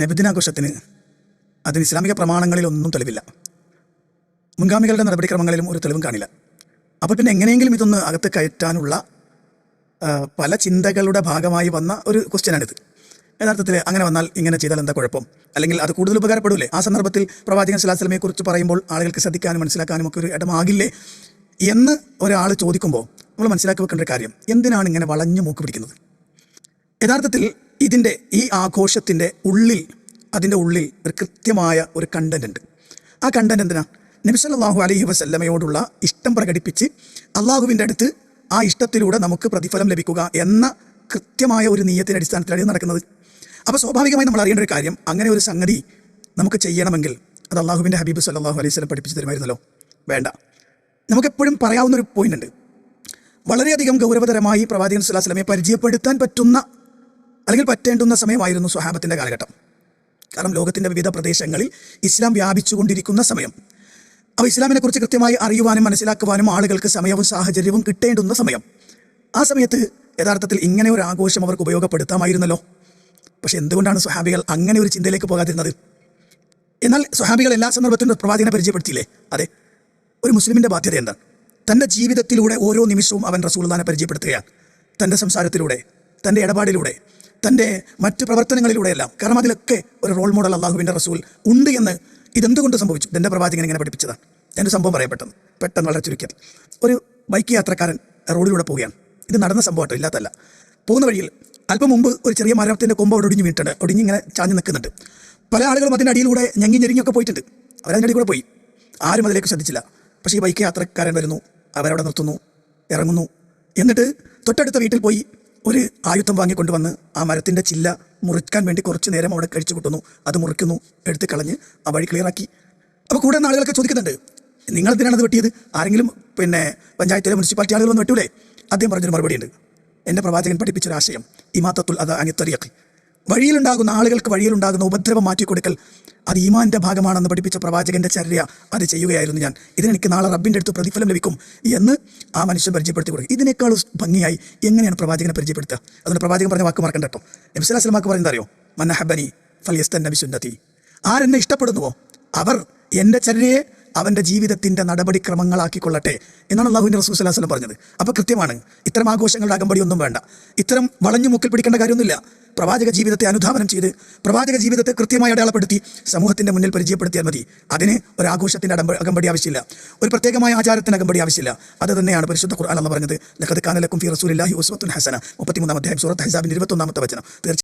നബിദിനാഘോഷത്തിന് അതിന് ഇസ്ലാമിക പ്രമാണങ്ങളിലൊന്നും തെളിവില്ല. മുൻഗാമികളുടെ നടപടിക്രമങ്ങളിലും ഒരു തെളിവും കാണില്ല. അപ്പോൾ പിന്നെ എങ്ങനെയെങ്കിലും ഇതൊന്ന് അകത്ത് കയറ്റാനുള്ള പല ചിന്തകളുടെ ഭാഗമായി വന്ന ഒരു ക്വസ്റ്റ്യനാണിത്. യഥാർത്ഥത്തിൽ അങ്ങനെ വന്നാൽ ഇങ്ങനെ ചെയ്താൽ എന്താ കുഴപ്പം, അല്ലെങ്കിൽ അത് കൂടുതൽ ഉപകാരപ്പെടില്ലേ? ആ സന്ദർഭത്തിൽ പ്രവാചകൻ സ്വല്ലല്ലാഹു അലൈഹി വസല്ലമയെ കുറിച്ച് പറയുമ്പോൾ ആളുകൾക്ക് ശ്രദ്ധിക്കാനും മനസ്സിലാക്കാനും ഒക്കെ ഒരു ഇടമാകില്ലേ എന്ന് ഒരാൾ ചോദിക്കുമ്പോൾ നമ്മൾ മനസ്സിലാക്കി വെക്കേണ്ട ഒരു കാര്യം, എന്തിനാണ് ഇങ്ങനെ വളഞ്ഞു മൂക്ക് പിടിക്കുന്നത്? യഥാർത്ഥത്തിൽ ഈ ആഘോഷത്തിൻ്റെ അതിൻ്റെ ഉള്ളിൽ ഒരു കൃത്യമായ ഒരു കണ്ടന്റ് ഉണ്ട്. ആ കണ്ടന്റ് എന്തിനാ? നബി സല്ലല്ലാഹു അലൈഹി വസല്ലമയോടുള്ള ഇഷ്ടം പ്രകടിപ്പിച്ച് അള്ളാഹുവിൻ്റെ അടുത്ത് ആ ഇഷ്ടത്തിലൂടെ നമുക്ക് പ്രതിഫലം ലഭിക്കുക എന്ന കൃത്യമായ ഒരു നിയ്യത്തിൻ്റെ അടിസ്ഥാനത്തിലാണ് നടക്കുന്നത്. അപ്പോൾ സ്വാഭാവികമായി നമ്മൾ അറിയേണ്ട ഒരു കാര്യം, അങ്ങനെ ഒരു സംഗതി നമുക്ക് ചെയ്യണമെങ്കിൽ അത് അള്ളാഹുവിൻ്റെ ഹബീബ് സല്ലല്ലാഹു അലൈഹി വസല്ലം പഠിപ്പിച്ച് തരുമായിരുന്നല്ലോ? വേണ്ട. നമുക്കെപ്പോഴും പറയാവുന്ന ഒരു പോയിന്റ് ഉണ്ട്. വളരെയധികം ഗൗരവതരമായി പ്രവാചകൻ സ്വല്ലല്ലാഹു അലൈഹി വസല്ലമയെ പരിചയപ്പെടുത്താൻ പറ്റുന്ന അല്ലെങ്കിൽ പറ്റേണ്ടുന്ന സമയമായിരുന്നു സ്വഹാബത്തിൻ്റെ കാലഘട്ടം. കാരണം ലോകത്തിൻ്റെ വിവിധ പ്രദേശങ്ങളിൽ ഇസ്ലാം വ്യാപിച്ചുകൊണ്ടിരിക്കുന്ന സമയം. അപ്പോൾ ഇസ്ലാമിനെക്കുറിച്ച് കൃത്യമായി അറിയുവാനും മനസ്സിലാക്കുവാനും ആളുകൾക്ക് സമയവും സാഹചര്യവും കിട്ടേണ്ടുന്ന സമയം. ആ സമയത്ത് യഥാർത്ഥത്തിൽ ഇങ്ങനെ ഒരു ആഘോഷം അവർക്ക് ഉപയോഗപ്പെടുത്താമായിരുന്നല്ലോ. പക്ഷെ എന്തുകൊണ്ടാണ് സ്വഹാബികൾ അങ്ങനെ ഒരു ചിന്തയിലേക്ക് പോകാതിരുന്നത്? എന്നാൽ സ്വഹാബികൾ എല്ലാ സന്ദർഭത്തിലും പ്രവാചകനെ പരിചയപ്പെടുത്തിയില്ലേ? അതെ. ഒരു മുസ്ലിമിൻ്റെ ബാധ്യത എന്താണ്? തൻ്റെ ജീവിതത്തിലൂടെ ഓരോ നിമിഷവും അവൻ റസൂലുള്ളാഹിനെ പരിചയപ്പെടുത്തുകയാണ്. തൻ്റെ സംസാരത്തിലൂടെ, തൻ്റെ ഇടപാടിലൂടെ, തൻ്റെ മറ്റ് പ്രവർത്തനങ്ങളിലൂടെയെല്ലാം. കാരണം അതിലൊക്കെ ഒരു റോൾ മോഡൽ അള്ളാഹുവിൻ്റെ റസൂൽ ഉണ്ട് എന്ന് ഇതെന്തുകൊണ്ട് സംഭവിച്ചു? എൻ്റെ പ്രവാചകൻ ഇങ്ങനെ പഠിപ്പിച്ചതാണ്. എൻ്റെ സംഭവം പെട്ടെന്ന് വളരെ ചുരുക്കിയത്. ഒരു ബൈക്ക് യാത്രക്കാരൻ റോഡിലൂടെ പോവുകയാണ്. ഇത് നടന്ന സംഭവമാട്ടോ, ഇല്ലാത്തല്ല. പോകുന്ന വഴിയിൽ അല്പം മുമ്പ് ഒരു ചെറിയ മരത്തിൻ്റെ കൊമ്പ് അവിടെ ഒടിഞ്ഞ് വീണിട്ടുണ്ട്. ഒടിഞ്ഞിങ്ങനെ ചാഞ്ഞ് നിൽക്കുന്നുണ്ട്. പല ആളുകളും അതിൻ്റെ അടിയിലൂടെ ഞെരിഞ്ഞൊക്കെ പോയിട്ടുണ്ട്. അവരതിൻ്റെ അടിയിൽ കൂടെ പോയി. ആരും അതിലേക്ക് ശ്രദ്ധിച്ചില്ല. പക്ഷേ ഈ ബൈക്ക് യാത്രക്കാരൻ വരുന്നു, അവരവിടെ നിർത്തുന്നു, ഇറങ്ങുന്നു. എന്നിട്ട് തൊട്ടടുത്ത വീട്ടിൽ പോയി ഒരു ആയുധം വാങ്ങിക്കൊണ്ടുവന്ന് ആ മരത്തിൻ്റെ ചില്ല മുറിക്കാൻ വേണ്ടി കുറച്ച് നേരം അവിടെ കഴിച്ചു കൂട്ടുന്നു. അത് മുറിക്കുന്നു, എടുത്ത് കളഞ്ഞ് ആ വഴി ക്ലിയറാക്കി. അപ്പോൾ കൂടെ ആളുകളൊക്കെ ചോദിക്കുന്നുണ്ട്, നിങ്ങളെന്തിനാണ് അത് വെട്ടിയത്? ആരെങ്കിലും പഞ്ചായത്തിലെ മുനിസിപ്പാലിറ്റി ആളുകളൊന്നും വെട്ടൂലേ? അദ്ദേഹം പറഞ്ഞൊരു മറുപടിയുണ്ട്. എൻ്റെ പ്രവാചകൻ പഠിപ്പിച്ചൊരാശയം, ഇമാത്തത്തുൽ അദാ അനി ത്വരീഖ്, ആളുകൾക്ക് വഴിയിലുണ്ടാകുന്ന ഉപദ്രവം മാറ്റിക്കൊടുക്കൽ, അത് ഈമാൻ്റെ ഭാഗമാണെന്ന് പഠിപ്പിച്ച പ്രവാചകൻ്റെ ചര്യ അത് ചെയ്യുകയായിരുന്നു ഞാൻ. ഇതിനെനിക്ക് നാളെ റബ്ബിൻ്റെ അടുത്ത് പ്രതിഫലം ലഭിക്കും എന്ന് ആ മനുഷ്യൻ പരിചയപ്പെടുത്തി കൊടുക്കും. ഇതിനേക്കാൾ ഭംഗിയായി എങ്ങനെയാണ് പ്രവാചകനെ പരിചയപ്പെടുത്തുക? അതുകൊണ്ട് പ്രവാചകൻ പറഞ്ഞ വാക്ക് മറക്കണ്ട കേട്ടോ. നബി സല്ലല്ലാഹു അലൈഹി വസല്ലം പറയുന്നത് അറിയോ? മൻ അഹബ്ബനി ഫൽയസ്തന്ന ബിസുന്നതി. ആരെന്നെ ഇഷ്ടപ്പെടുന്നുവോ അവർ എൻ്റെ ചര്യയെ അവൻ്റെ ജീവിതത്തിൻ്റെ നടപടിക്രമങ്ങളാക്കിക്കൊള്ളട്ടെ എന്നാണ് അള്ളാഹുവിൻ്റെ റസൂൽ സ്വല്ലല്ലാഹു അലൈഹി വസല്ലം പറഞ്ഞത്. അപ്പോൾ കൃത്യമാണ്, ഇത്തരം ആഘോഷങ്ങളുടെ അകമ്പടിയൊന്നും വേണ്ട. ഇത്തരം വളഞ്ഞു മുക്കിൽ പിടിക്കേണ്ട കാര്യമൊന്നുമില്ല. പ്രവാചക ജീവിതത്തെ അനുധാവനം ചെയ്ത് പ്രവാചക ജീവിതത്തെ കൃത്യമായി അടയാളപ്പെടുത്തി സമൂഹത്തിൻ്റെ മുന്നിൽ പരിചയപ്പെടുത്തിയാൽ മതി. അതിന് ഒരു ആഘോഷത്തിൻ്റെ അകമ്പടി ആവശ്യമില്ല, ഒരു പ്രത്യേകമായ ആചാരത്തിന് അകമ്പടി ആവശ്യമില്ല. അത് തന്നെയാണ് പരിശുദ്ധ ഖുർആൻ എന്ന് പറഞ്ഞത്. ലഖദ് കാന ലക്കും ഫീ റസൂലില്ലാഹി ഉസ്വത്തുൻ ഹസന. 33-ാം അധ്യായം സൂറത്ത് അഹ്സാബിൻ്റെ 21-ാമത്തെ വചനം.